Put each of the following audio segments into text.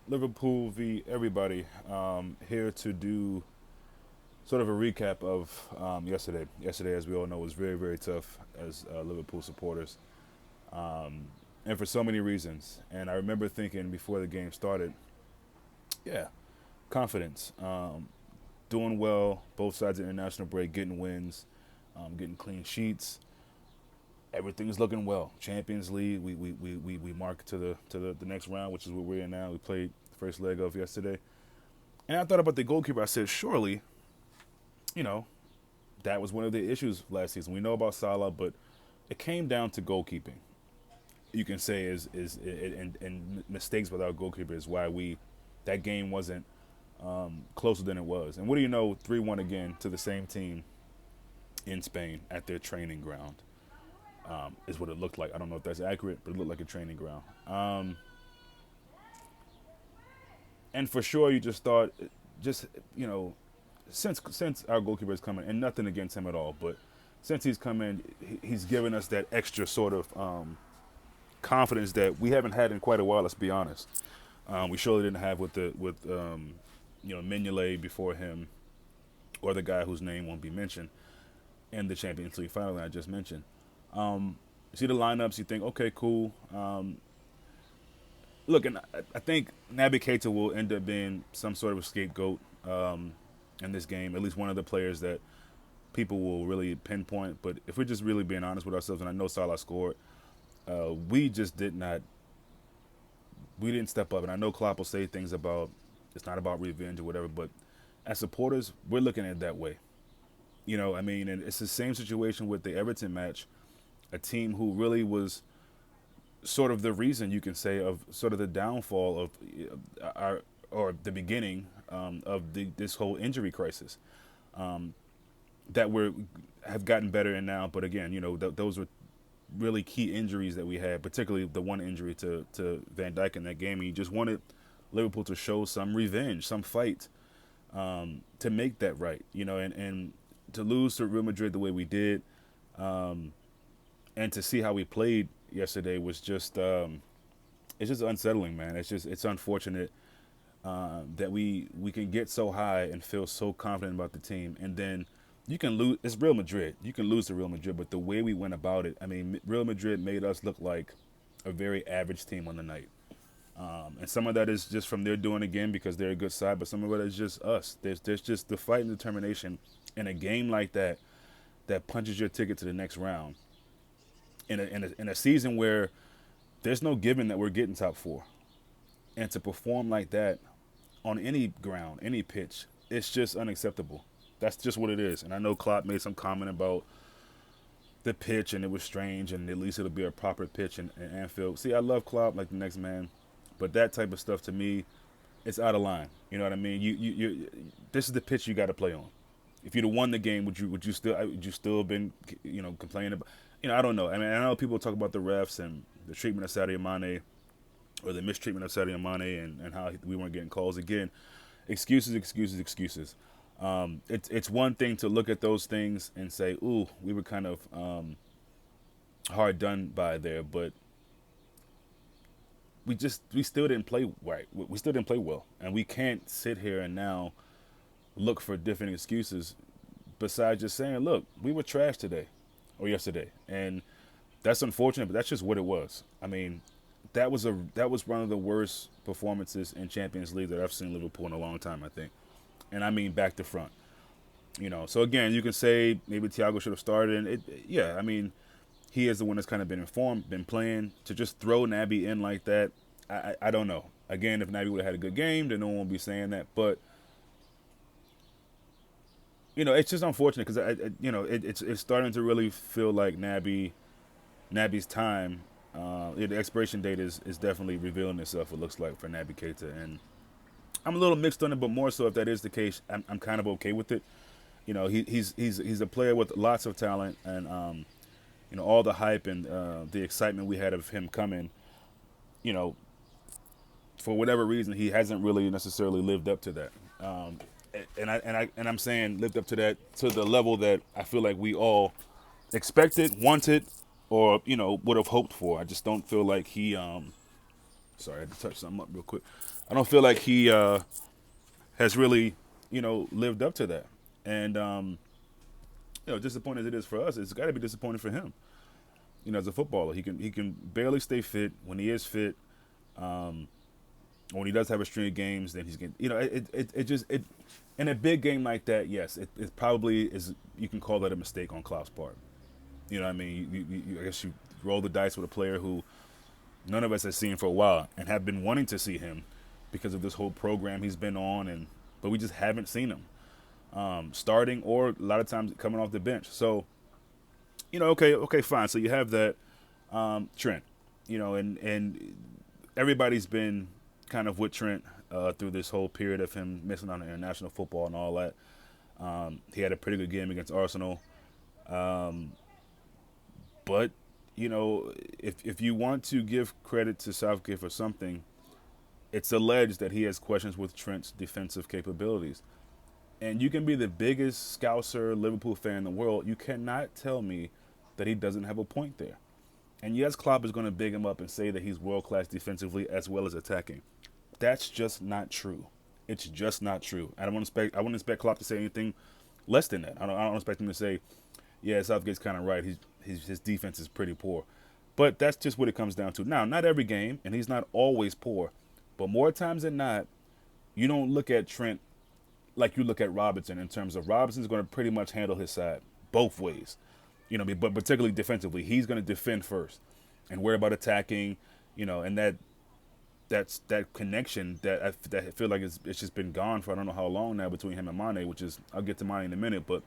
Liverpool v. Everybody. Here to do sort of a recap of yesterday. Yesterday, as we all know, was very, very tough as Liverpool supporters, and for so many reasons. And I remember thinking before the game started, yeah, confidence, doing well, both sides of the international break, getting wins, getting clean sheets. Everything's looking well. Champions League, we mark to the next round, which is what we're in now. We played the first leg of yesterday. And I thought about the goalkeeper. I said, surely, you know, that was one of the issues last season. We know about Salah, but it came down to goalkeeping. You can say and mistakes with our goalkeeper is why we that game wasn't closer than it was. And what do you know? 3-1 again to the same team in Spain at their training ground is what it looked like. I don't know if that's accurate, but it looked like a training ground. And for sure, you just thought, just you know, since our goalkeeper is coming, and nothing against him at all, but since he's come in, he's given us that extra sort of confidence that we haven't had in quite a while. Let's be honest. We surely didn't have with Mignolet before him, or the guy whose name won't be mentioned in the Champions League final that I just mentioned. You see the lineups, you think, okay, cool. Look, and I think Naby Keita will end up being some sort of a scapegoat in this game. At least one of the players that people will really pinpoint. But if we're just really being honest with ourselves, and I know Salah scored, we just did not. We didn't step up, and I know Klopp will say things about it's not about revenge or whatever. But as supporters, we're looking at it that way. I mean, and it's the same situation with the Everton match, a team who really was sort of the reason you can say of sort of the downfall of our or the beginning of this whole injury crisis that we have gotten better in now. But again, those were really key injuries that we had, particularly the one injury to Van Dijk in that game. And you just wanted Liverpool to show some revenge, some fight to make that right, and to lose to Real Madrid the way we did, and to see how we played yesterday was just it's just unsettling, man. It's unfortunate that we can get so high and feel so confident about the team, and then you can lose. It's Real Madrid. You can lose to Real Madrid, but the way we went about it, I mean, Real Madrid made us look like a very average team on the night. And some of that is just from their doing again because they're a good side, but some of it is just us. There's just the fight and determination in a game like that that punches your ticket to the next round. In a season where there's no given that we're getting top four, and to perform like that on any ground, any pitch, it's just unacceptable. That's just what it is. And I know Klopp made some comment about the pitch and it was strange, and at least it'll be a proper pitch in Anfield. See, I love Klopp like the next man, but that type of stuff to me, it's out of line. You know what I mean? This is the pitch you got to play on. If you'd have won the game, would you still have been complaining about? I don't know. I mean, I know people talk about the refs and the treatment of Sadio Mane, or the mistreatment of Sadio Mane, and how we weren't getting calls. Again, excuses, excuses, excuses. It's one thing to look at those things and say, "Ooh, we were kind of hard done by there," but we still didn't play right. We still didn't play well, and we can't sit here and now look for different excuses besides just saying, "Look, we were trash today or yesterday," and that's unfortunate, but that's just what it was. I mean, that was one of the worst performances in Champions League that I've seen Liverpool in a long time, I think, and I mean back to front. So again, you can say maybe Thiago should have started, and yeah, I mean, he is the one that's kind of been informed, been playing. To just throw Naby in like that, I don't know. Again, if Naby would have had a good game, then no one would be saying that. But it's just unfortunate because it's starting to really feel like Naby's time. The expiration date is definitely revealing itself. It looks like for Naby Keita, and I'm a little mixed on it, but more so if that is the case, I'm kind of okay with it. He's a player with lots of talent, and all the hype and the excitement we had of him coming. You know, for whatever reason, he hasn't really necessarily lived up to that. And I'm saying lived up to that to the level that I feel like we all expected, wanted, or would have hoped for. I just don't feel like he Sorry, I had to touch something up real quick. I don't feel like he has really, lived up to that. And disappointing as it is for us, it's got to be disappointing for him. As a footballer, he can barely stay fit. When he is fit, when he does have a string of games, then he's getting. It in a big game like that, yes, it probably is. You can call that a mistake on Klopp's part. You know what I mean? I guess you roll the dice with a player who none of us have seen for a while and have been wanting to see him because of this whole program he's been on, but we just haven't seen him starting or a lot of times coming off the bench. So, okay, fine. So you have that Trent, and everybody's been kind of with Trent through this whole period of him missing on international football and all that. He had a pretty good game against Arsenal. But, if you want to give credit to Southgate for something, it's alleged that he has questions with Trent's defensive capabilities. And you can be the biggest Scouser Liverpool fan in the world. You cannot tell me that he doesn't have a point there. And yes, Klopp is going to big him up and say that he's world-class defensively as well as attacking. That's just not true. It's just not true. I wouldn't expect Klopp to say anything less than that. I don't expect him to say, yeah, Southgate's kind of right. His defense is pretty poor. But that's just what it comes down to. Now, not every game, and he's not always poor. But more times than not, you don't look at Trent like you look at Robertson in terms of Robertson's going to pretty much handle his side both ways. But particularly defensively, he's going to defend first and worry about attacking, and that's that connection that I feel like it's just been gone for I don't know how long now between him and Mane, which is, I'll get to Mane in a minute, but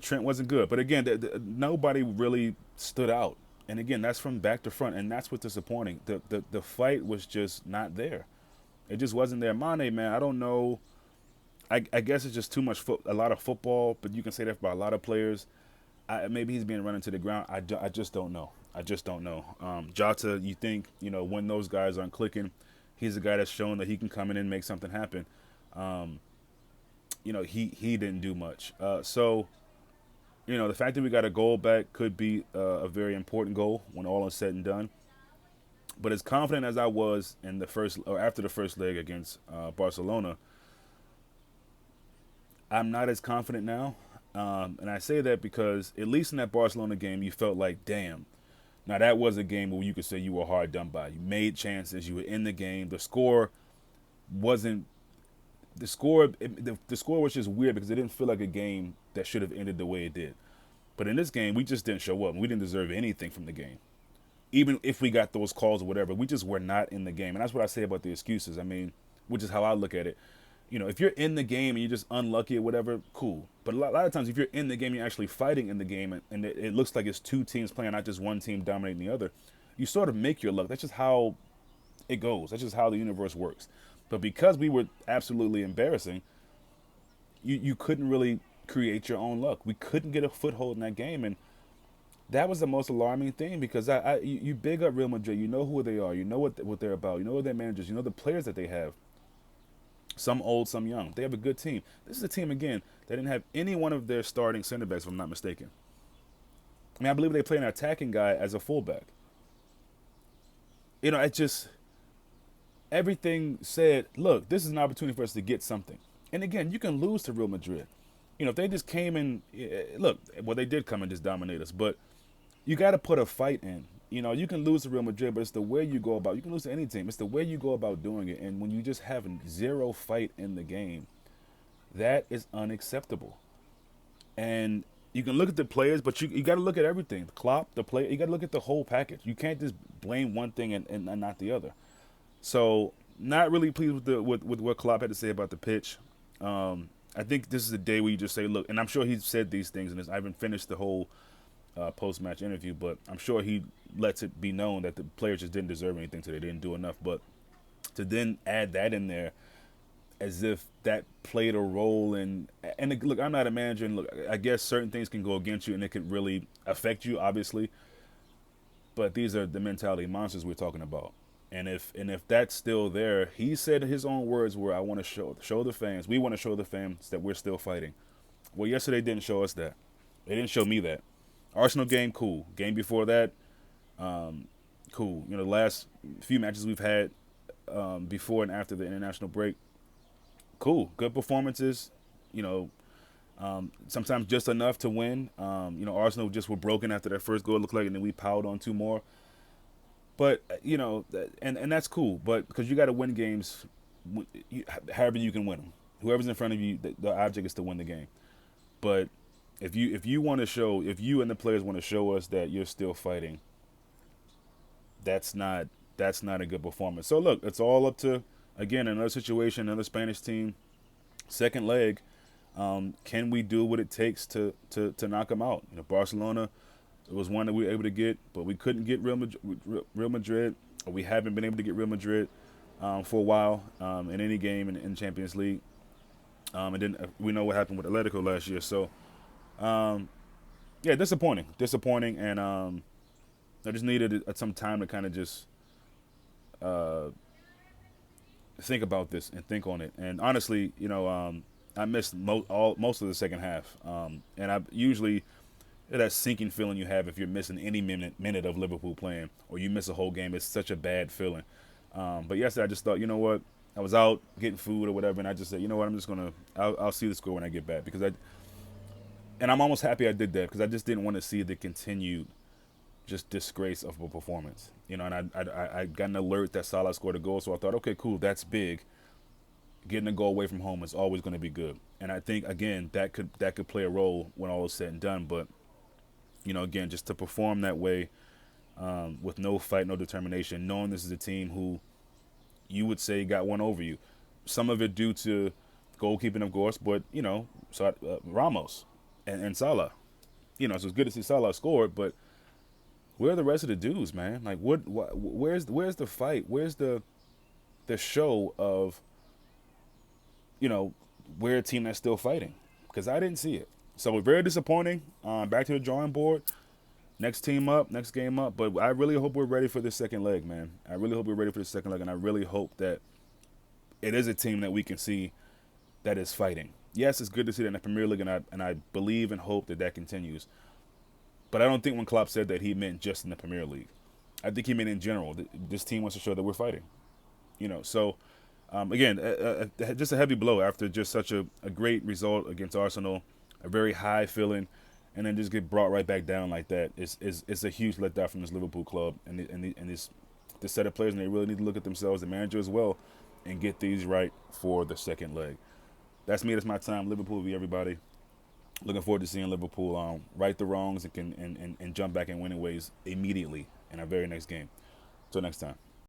Trent wasn't good. But again, nobody really stood out. And again, that's from back to front, and that's what's disappointing. The fight was just not there. It just wasn't there. Mane, man, I don't know. I guess it's just too much a lot of football, but you can say that about a lot of players. Maybe he's being run into the ground. I just don't know. I just don't know. Jota, you think, when those guys aren't clicking, he's a guy that's shown that he can come in and make something happen. He didn't do much. So, the fact that we got a goal back could be a very important goal when all is said and done. But as confident as I was in the first or after the first leg against Barcelona, I'm not as confident now. And I say that because at least in that Barcelona game, you felt like, damn. Now, that was a game where you could say you were hard done by. You made chances. You were in the game. The score wasn't – the score was just weird because it didn't feel like a game that should have ended the way it did. But in this game, we just didn't show up. We didn't deserve anything from the game. Even if we got those calls or whatever, we just were not in the game. And that's what I say about the excuses. I mean, which is how I look at it. If you're in the game and you're just unlucky or whatever, cool. But a lot of times, if you're in the game, you're actually fighting in the game, and it looks like it's two teams playing, not just one team dominating the other. You sort of make your luck. That's just how it goes. That's just how the universe works. But because we were absolutely embarrassing, you couldn't really create your own luck. We couldn't get a foothold in that game, and that was the most alarming thing because you big up Real Madrid. You know who they are. You know what they're about. You know their managers. You know the players that they have. Some old, some young. They have a good team. This is a team, again, that didn't have any one of their starting center backs, if I'm not mistaken. I mean, I believe they play an attacking guy as a fullback. It just, everything said, look, this is an opportunity for us to get something. And again, you can lose to Real Madrid. If they just came in, look, well, they did come and just dominate us, but you got to put a fight in. You can lose to Real Madrid, but it's the way you go about. You can lose to any team. It's the way you go about doing it. And when you just have zero fight in the game, that is unacceptable. And you can look at the players, but you got to look at everything. Klopp, the player, you got to look at the whole package. You can't just blame one thing and not the other. So, not really pleased with what Klopp had to say about the pitch. I think this is a day where you just say, look, and I'm sure he said these things, and I haven't finished the whole post-match interview, but I'm sure he lets it be known that the players just didn't deserve anything today. They didn't do enough. But to then add that in there as if that played a role in – and look, I'm not a manager, and look, I guess certain things can go against you and it could really affect you, obviously. But these are the mentality monsters we're talking about. And if that's still there, he said his own words were, I want to show the fans, we want to show the fans that we're still fighting. Well, yesterday didn't show us that. They didn't show me that. Arsenal game, cool. Game before that, cool. You know, the last few matches we've had before and after the international break, cool, good performances. You know, sometimes just enough to win. You know, Arsenal just were broken after that first goal, it looked like, and then we piled on two more. But you know, and that's cool. But because you got to win games, however you can win them. Whoever's in front of you, the object is to win the game. But if you want to show, if you and the players want to show us that you're still fighting, that's not a good performance. So look, it's all up to, again, another situation, another Spanish team, second leg. Can we do what it takes to knock them out? You know, Barcelona, it was one that we were able to get, but we couldn't get Real Madrid. Or we haven't been able to get Real Madrid for a while in any game in Champions League. And then we know what happened with Atletico last year. So, yeah, disappointing, and I just needed some time to kind of just think about this and think on it. And honestly, you know, I missed most of the second half, and I usually that sinking feeling you have if you're missing any minute of Liverpool playing, or you miss a whole game. It's such a bad feeling. But yesterday I just thought, you know what, I was out getting food or whatever, and I just said, you know what, I'll see the score when I get back, and I'm almost happy I did that, because I just didn't want to see the continued just disgrace of a performance, you know. And I got an alert that Salah scored a goal, so I thought, okay, cool, that's big. Getting a goal away from home is always going to be good, and I think, again, that could play a role when all is said and done. But you know, again, just to perform that way, with no fight, no determination, knowing this is a team who you would say got one over you, some of it due to goalkeeping, of course, but you know, so Ramos and Salah, you know, so it's good to see Salah scored, but where are the rest of the dudes, man? Like, where's the fight? Where's the show of, you know, we're a team that's still fighting? Because I didn't see it. So we're very disappointing. Back to the drawing board. Next team up, next game up. But I really hope we're ready for this second leg, man. I really hope we're ready for the second leg, and I really hope that it is a team that we can see that is fighting. Yes, it's good to see that in the Premier League, and I believe and hope that continues. But I don't think when Klopp said that, he meant just in the Premier League. I think he meant in general. This team wants to show that we're fighting. You know, so again, just a heavy blow after just such a great result against Arsenal, a very high feeling, and then just get brought right back down like that. It's a huge letdown from this Liverpool club and this set of players, and they really need to look at themselves, the manager as well, and get these right for the second leg. That's me. That's my time. Liverpool be everybody. Looking forward to seeing Liverpool right the wrongs and jump back in winning ways immediately in our very next game. Until next time.